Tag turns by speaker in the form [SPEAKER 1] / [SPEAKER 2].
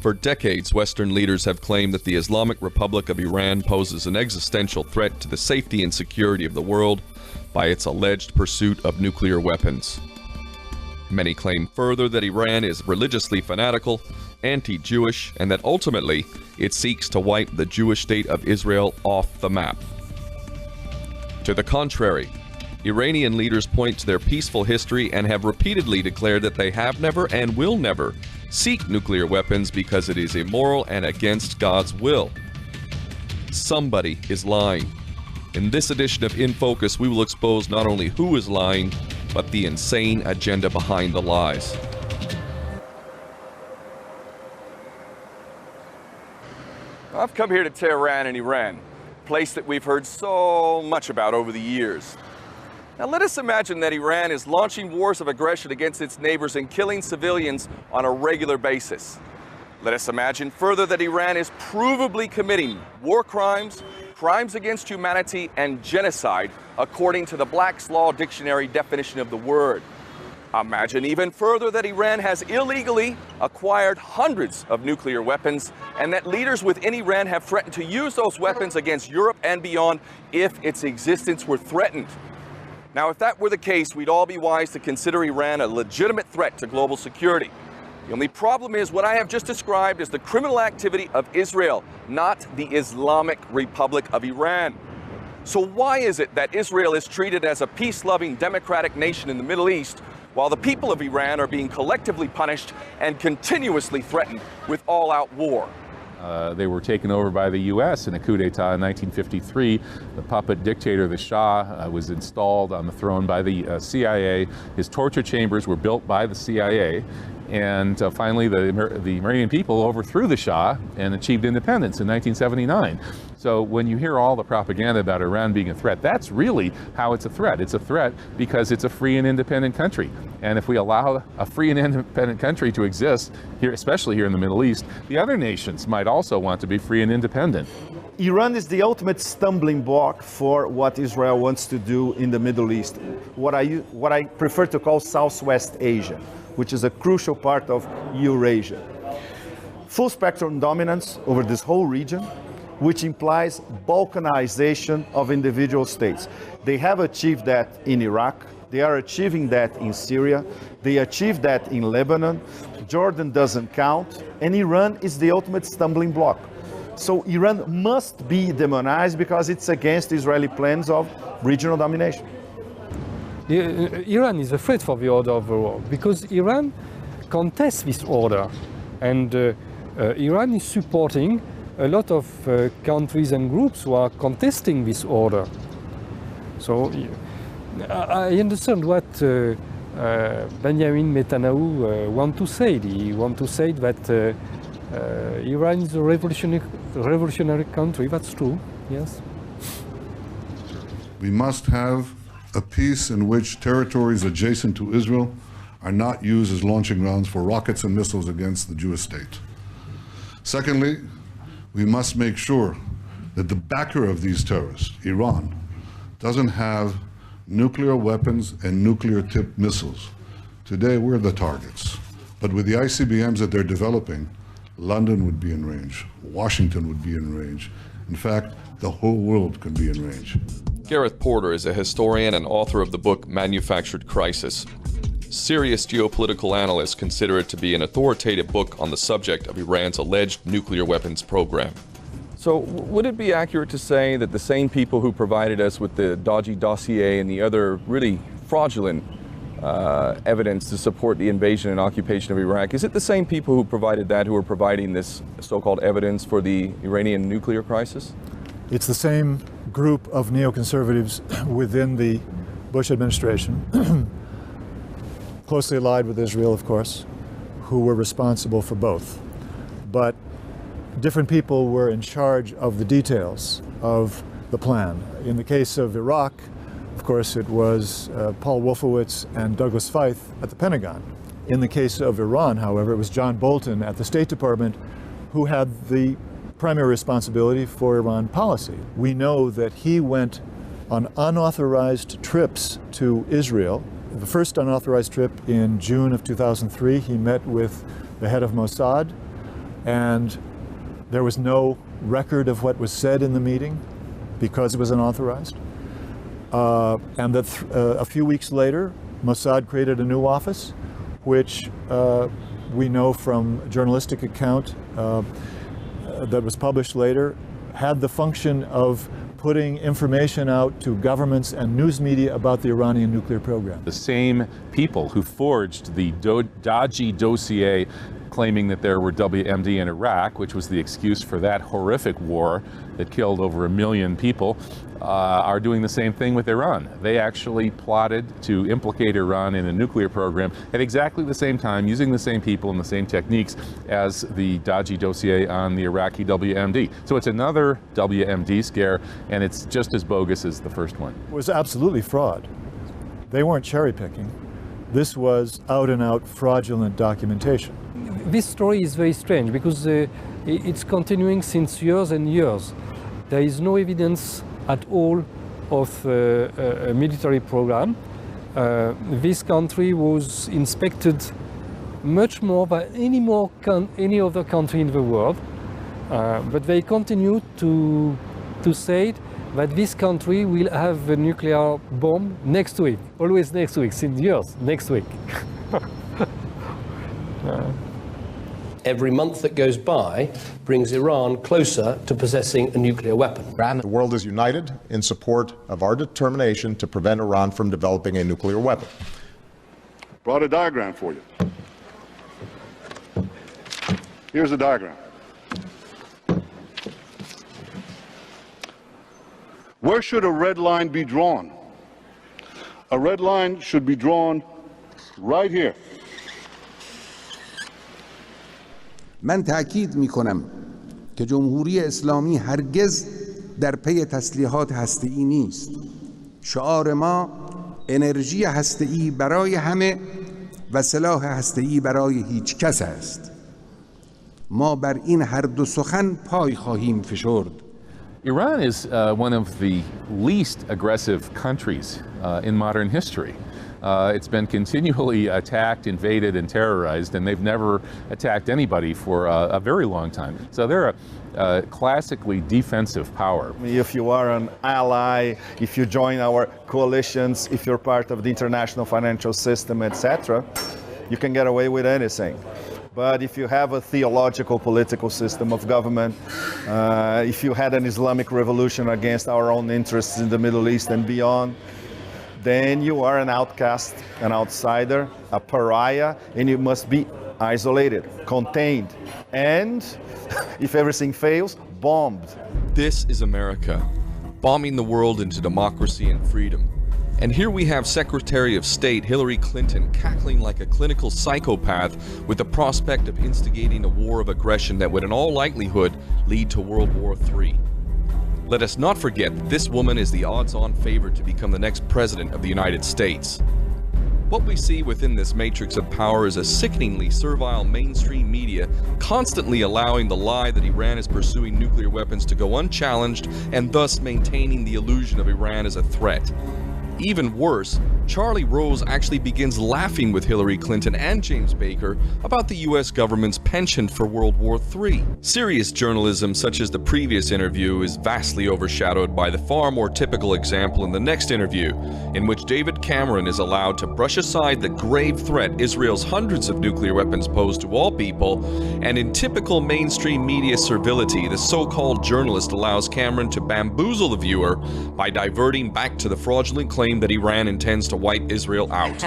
[SPEAKER 1] For decades, Western leaders have claimed that the Islamic Republic of Iran poses an existential threat to the safety and security of the world by its alleged pursuit of nuclear weapons. Many claim further that Iran is religiously fanatical, anti-Jewish, and that ultimately it seeks to wipe the Jewish state of Israel off the map. To the contrary, Iranian leaders point to their peaceful history and have repeatedly declared that they have never and will never seek nuclear weapons because it is immoral and against God's will. Somebody is lying. In this edition of In Focus, we will expose not only who is lying, but the insane agenda behind the lies.
[SPEAKER 2] I've come here to Tehran in Iran, a place that we've heard so much about over the years. Now let us imagine that Iran is launching wars of aggression against its neighbors and killing civilians on a regular basis. Let us imagine further that Iran is provably committing war crimes, crimes against humanity, and genocide according to the Black's Law Dictionary definition of the word. Imagine even further that Iran has illegally acquired hundreds of nuclear weapons and that leaders within Iran have threatened to use those weapons against Europe and beyond if its existence were threatened. Now, if that were the case, we'd all be wise to consider Iran a legitimate threat to global security. The only problem is what I have just described is the criminal activity of Israel, not the Islamic Republic of Iran. So why is it that Israel is treated as a peace-loving democratic nation in the Middle East, while the people of Iran are being collectively punished and continuously threatened with all-out war?
[SPEAKER 3] They were taken over by the U.S. in a coup d'etat in 1953. The puppet dictator, the Shah, was installed on the throne by the CIA. His torture chambers were built by the CIA. And finally, the Iranian people overthrew the Shah and achieved independence in 1979. So when you hear all the propaganda about Iran being a threat, that's really how it's a threat. It's a threat because it's a free and independent country. And if we allow a free and independent country to exist, here, especially here in the Middle East, the other nations might also want to be free and independent.
[SPEAKER 4] Iran is the ultimate stumbling block for what Israel wants to do in the Middle East, what I prefer to call Southwest Asia, which is a crucial part of Eurasia. Full spectrum dominance over this whole region, which implies balkanization of individual states. They have achieved that in Iraq, they are achieving that in Syria, they achieved that in Lebanon, Jordan doesn't count, and Iran is the ultimate stumbling block. So Iran must be demonized because it's against Israeli plans of regional domination.
[SPEAKER 5] Iran is a threat for the order of the world because Iran contests this order, and Iran is supporting a lot of countries and groups who are contesting this order. So I understand what Benjamin Netanyahu wants to say. He wants to say that Iran is a revolutionary country. That's true, yes.
[SPEAKER 6] We must have a peace in which territories adjacent to Israel are not used as launching grounds for rockets and missiles against the Jewish state. Secondly, we must make sure that the backer of these terrorists, Iran, doesn't have nuclear weapons and nuclear-tipped missiles. Today, we're the targets. But with the ICBMs that they're developing, London would be in range, Washington would be in range. In fact, the whole world could be in range.
[SPEAKER 1] Gareth Porter is a historian and author of the book Manufactured Crisis. Serious geopolitical analysts consider it to be an authoritative book on the subject of Iran's alleged nuclear weapons program.
[SPEAKER 2] So would it be accurate to say that the same people who provided us with the dodgy dossier and the other really fraudulent evidence to support the invasion and occupation of Iraq, is it the same people who provided that who are providing this so-called evidence for the Iranian nuclear crisis?
[SPEAKER 7] It's the same group of neoconservatives within the Bush administration, closely allied with Israel, of course, who were responsible for both. But different people were in charge of the details of the plan. In the case of Iraq, of course, it was Paul Wolfowitz and Douglas Feith at the Pentagon. In the case of Iran, however, it was John Bolton at the State Department who had the primary responsibility for Iran policy. We know that he went on unauthorized trips to Israel. The first unauthorized trip in June of 2003, he met with the head of Mossad, And there was no record of what was said in the meeting because it was unauthorized. And that a few weeks later, Mossad created a new office, which we know from a journalistic account that was published later, had the function of putting information out to governments and news media about the Iranian nuclear program.
[SPEAKER 3] The same people who forged the dodgy dossier claiming that there were WMD in Iraq, which was the excuse for that horrific war that killed over 1 million people, are doing the same thing with Iran. They actually plotted to implicate Iran in a nuclear program at exactly the same time, using the same people and the same techniques as the dodgy dossier on the Iraqi WMD. So it's another WMD scare, and it's just as bogus as the first one.
[SPEAKER 7] It was absolutely fraud. They weren't cherry picking. This was out and out fraudulent documentation.
[SPEAKER 5] This story is very strange because it's continuing since years and years. There is no evidence at all of a military program. This country was inspected much more by any other country in the world, but they continue to say that this country will have a nuclear bomb next week, always next week, since years, next week.
[SPEAKER 8] Every month that goes by brings Iran closer to possessing a nuclear weapon.
[SPEAKER 9] The world is united in support of our determination to prevent Iran from developing a nuclear weapon.
[SPEAKER 6] Brought a diagram for you. Here's the diagram. Where should a red line be drawn? A red line should be drawn right here.
[SPEAKER 10] من تأکید می‌کنم که جمهوری اسلامی هرگز در پی تسلیحات هسته‌ای نیست. شعار ما انرژی هسته‌ای برای همه و سلاح هسته‌ای برای هیچ کس است. ما بر این هر دو سخن پای خواهیم فشرد.
[SPEAKER 3] Iran is one of the least aggressive countries in modern history. It's been continually attacked, invaded, and terrorized, and they've never attacked anybody for a very long time. So they're a classically defensive power.
[SPEAKER 4] If you are an ally, if you join our coalitions, if you're part of the international financial system, etc., you can get away with anything. But if you have a theological political system of government, if you had an Islamic revolution against our own interests in the Middle East and beyond, then you are an outcast, an outsider, a pariah, and you must be isolated, contained, and if everything fails, bombed.
[SPEAKER 1] This is America, bombing the world into democracy and freedom. And here we have Secretary of State Hillary Clinton cackling like a clinical psychopath with the prospect of instigating a war of aggression that would in all likelihood lead to World War III. Let us not forget that this woman is the odds-on favorite to become the next president of the United States. What we see within this matrix of power is a sickeningly servile mainstream media constantly allowing the lie that Iran is pursuing nuclear weapons to go unchallenged and thus maintaining the illusion of Iran as a threat. Even worse, Charlie Rose actually begins laughing with Hillary Clinton and James Baker about the US government's penchant for World War III. Serious journalism such as the previous interview is vastly overshadowed by the far more typical example in the next interview, in which David Cameron is allowed to brush aside the grave threat Israel's hundreds of nuclear weapons pose to all people, and in typical mainstream media servility, the so-called journalist allows Cameron to bamboozle the viewer by diverting back to the fraudulent claim that Iran intends to wipe Israel out.